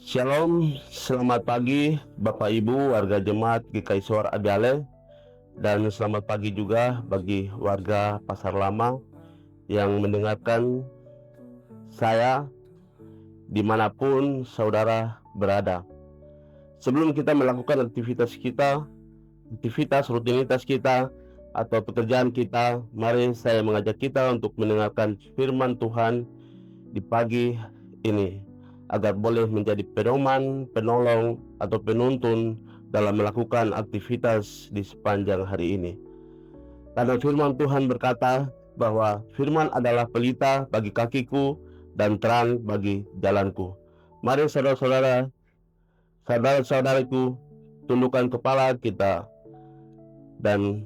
Shalom, selamat pagi Bapak Ibu warga jemaat GKI Suara Abiale, dan selamat pagi juga bagi warga Pasar Lama yang mendengarkan saya dimanapun saudara berada. Sebelum kita melakukan aktivitas rutinitas kita atau pekerjaan kita, mari saya mengajak kita untuk mendengarkan firman Tuhan di pagi ini, agar boleh menjadi pedoman, penolong, atau penuntun dalam melakukan aktivitas di sepanjang hari ini. Karena firman Tuhan berkata bahwa firman adalah pelita bagi kakiku dan terang bagi jalanku. Mari saudara-saudara, saudara-saudariku, tundukkan kepala kita dan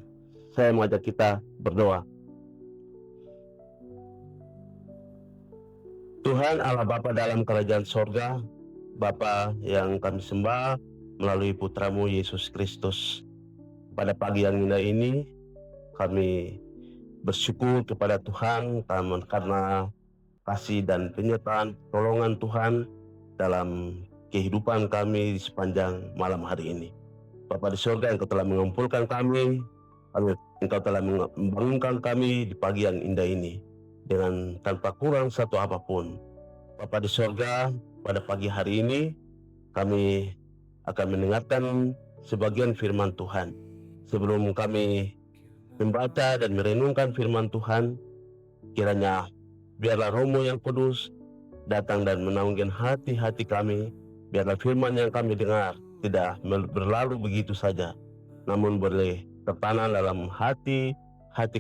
saya mengajak kita berdoa. Tuhan Allah Bapa dalam kerajaan sorga, Bapa yang kami sembah melalui putramu Yesus Kristus. Pada pagi yang indah ini, kami bersyukur kepada Tuhan karena kasih dan penyertaan pertolongan Tuhan dalam kehidupan kami di sepanjang malam hari ini. Bapa di sorga, Engkau telah mengumpulkan kami, Engkau telah membangunkan kami di pagi yang indah ini dengan tanpa kurang satu apapun. Bapa di sorga, pada pagi hari ini kami akan mendengarkan sebagian firman Tuhan. Sebelum kami membaca dan merenungkan firman Tuhan, kiranya biarlah Roh-Mu yang kudus datang dan menaungkan hati-hati kami. Biarlah firman yang kami dengar tidak berlalu begitu saja, namun boleh tertanam dalam hati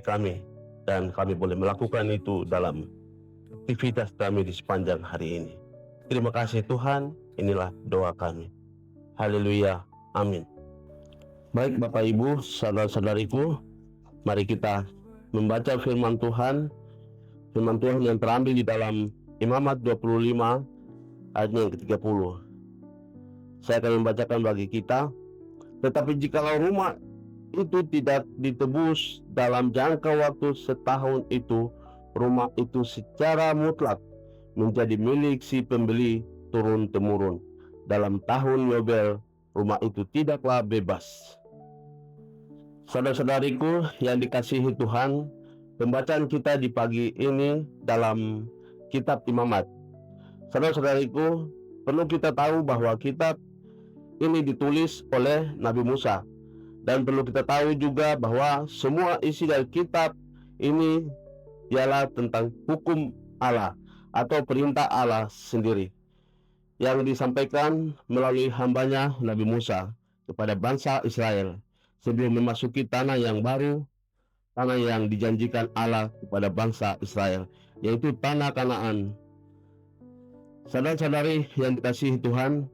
kami, dan kami boleh melakukan itu dalam aktivitas kami di sepanjang hari ini. Terima kasih Tuhan, inilah doa kami. Haleluya, amin. Baik Bapak Ibu, saudara-saudariku, mari kita membaca firman Tuhan yang terambil di dalam Imamat 25 ayat yang ke-30. Saya akan membacakan bagi kita. Tetapi jikalau rumah itu tidak ditebus dalam jangka waktu setahun itu, rumah itu secara mutlak menjadi milik si pembeli turun-temurun. Dalam tahun Yobel, rumah itu tidaklah bebas. Saudara-saudariku yang dikasihi Tuhan, pembacaan kita di pagi ini dalam kitab Imamat. Saudara-saudariku, perlu kita tahu bahwa kitab ini ditulis oleh Nabi Musa. Dan perlu kita tahu juga bahwa semua isi dari kitab ini ialah tentang hukum Allah atau perintah Allah sendiri yang disampaikan melalui hambanya Nabi Musa kepada bangsa Israel sebelum memasuki tanah yang baru, tanah yang dijanjikan Allah kepada bangsa Israel, yaitu tanah Kanaan. Saudara-saudari yang dikasihi Tuhan,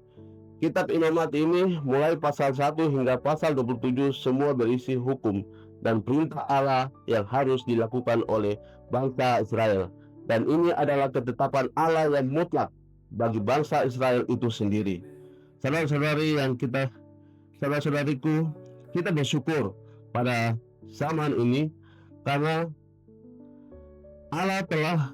kitab Imamat ini mulai pasal 1 hingga pasal 27 semua berisi hukum dan perintah Allah yang harus dilakukan oleh bangsa Israel. Dan ini adalah ketetapan Allah yang mutlak bagi bangsa Israel itu sendiri. Saudara-saudariku, kita bersyukur pada zaman ini karena Allah telah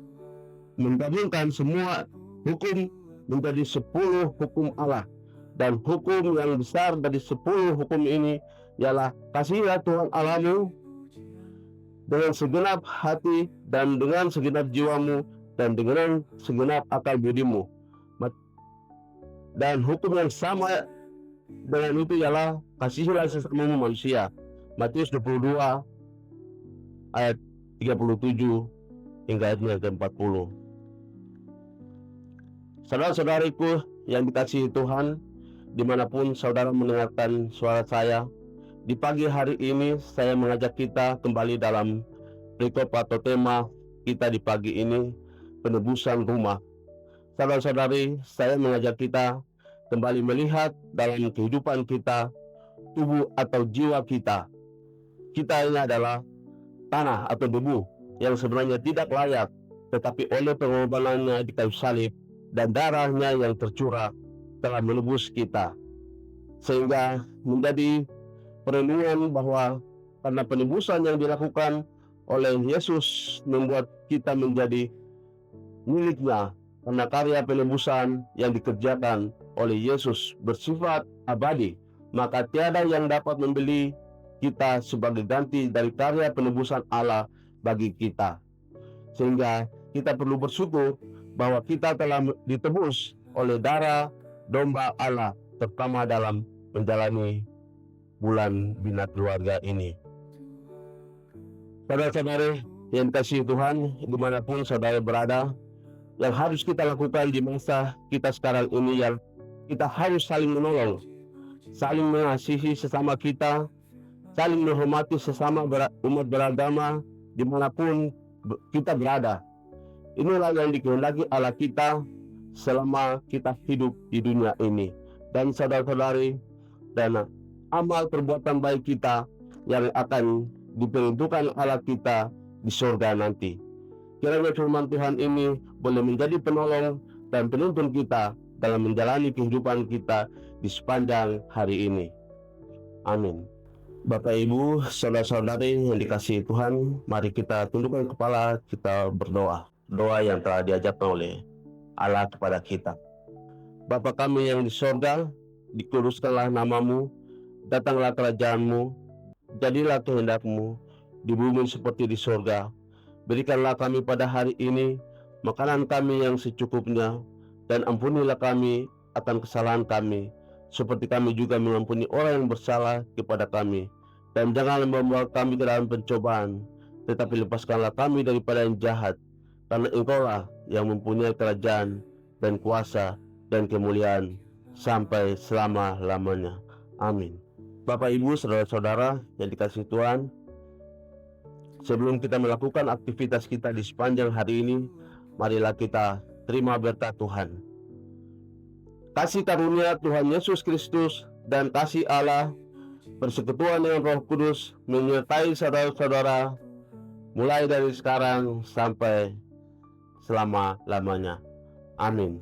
menggabungkan semua hukum menjadi 10 hukum Allah. Dan hukum yang besar dari 10 hukum ini ialah kasihilah Tuhan Allahmu dengan segenap hati dan dengan segenap jiwamu dan dengan segenap akal budimu. Dan hukum yang sama dengan itu ialah kasihilah sesamamu manusia. Matius 22 ayat 37 hingga ayatnya ke-40. Saudara-saudariku yang dikasihi Tuhan, dimanapun saudara mendengarkan suara saya, di pagi hari ini saya mengajak kita kembali dalam perikop atau tema kita di pagi ini, penebusan rumah. Saudara-saudari, saya mengajak kita kembali melihat dalam kehidupan kita, tubuh atau jiwa kita. Kita ini adalah tanah atau debu yang sebenarnya tidak layak, tetapi oleh pengorbanannya di kayu salib dan darahnya yang tercurah telah menebus kita, sehingga menjadi perenungan bahwa karena penebusan yang dilakukan oleh Yesus membuat kita menjadi miliknya, karena karya penebusan yang dikerjakan oleh Yesus bersifat abadi, maka tiada yang dapat membeli kita sebagai ganti dari karya penebusan Allah bagi kita. Sehingga kita perlu bersyukur bahwa kita telah ditebus oleh darah domba Allah, terutama dalam menjalani bulan bina keluarga ini. Saudara-saudari yang dikasihi Tuhan, dimanapun saudara berada, yang harus kita lakukan di masa kita sekarang ini, yang kita harus saling menolong, saling mengasihi sesama kita, saling menghormati sesama umat beragama dimanapun kita berada. Inilah yang dikehendaki Allah kita selama kita hidup di dunia ini. Dan saudara-saudari, dan amal perbuatan baik kita yang akan diperuntukkan Allah kita di surga nanti. Kiranya firman Tuhan ini boleh menjadi penolong dan penuntun kita dalam menjalani kehidupan kita di sepanjang hari ini. Amin. Bapak Ibu, saudara-saudari yang dikasihi Tuhan, mari kita tundukkan kepala, kita berdoa. Doa yang telah diajarkan oleh Allah kepada kita. Bapa kami yang di surga, dikuduskanlah namamu, datanglah kerajaanmu, jadilah kehendakmu di bumi seperti di surga. Berikanlah kami pada hari ini makanan kami yang secukupnya, dan ampunilah kami akan kesalahan kami, seperti kami juga mengampuni orang yang bersalah kepada kami. Dan janganlah membawa kami ke dalam pencobaan, tetapi lepaskanlah kami daripada yang jahat, karena Engkaulah yang mempunyai kerajaan dan kuasa dan kemuliaan sampai selama-lamanya. Amin. Bapak Ibu, saudara-saudara yang dikasihi Tuhan, sebelum kita melakukan aktivitas kita di sepanjang hari ini, marilah kita terima berkat Tuhan. Kasih karunia Tuhan Yesus Kristus dan kasih Allah persekutuan dengan Roh Kudus menyertai saudara-saudara mulai dari sekarang sampai selama-lamanya. Amin.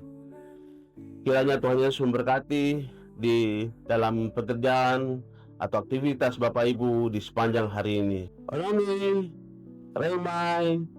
Kiranya Tuhan Yesus memberkati di dalam pekerjaan atau aktivitas Bapak Ibu di sepanjang hari ini. Amin. Remai.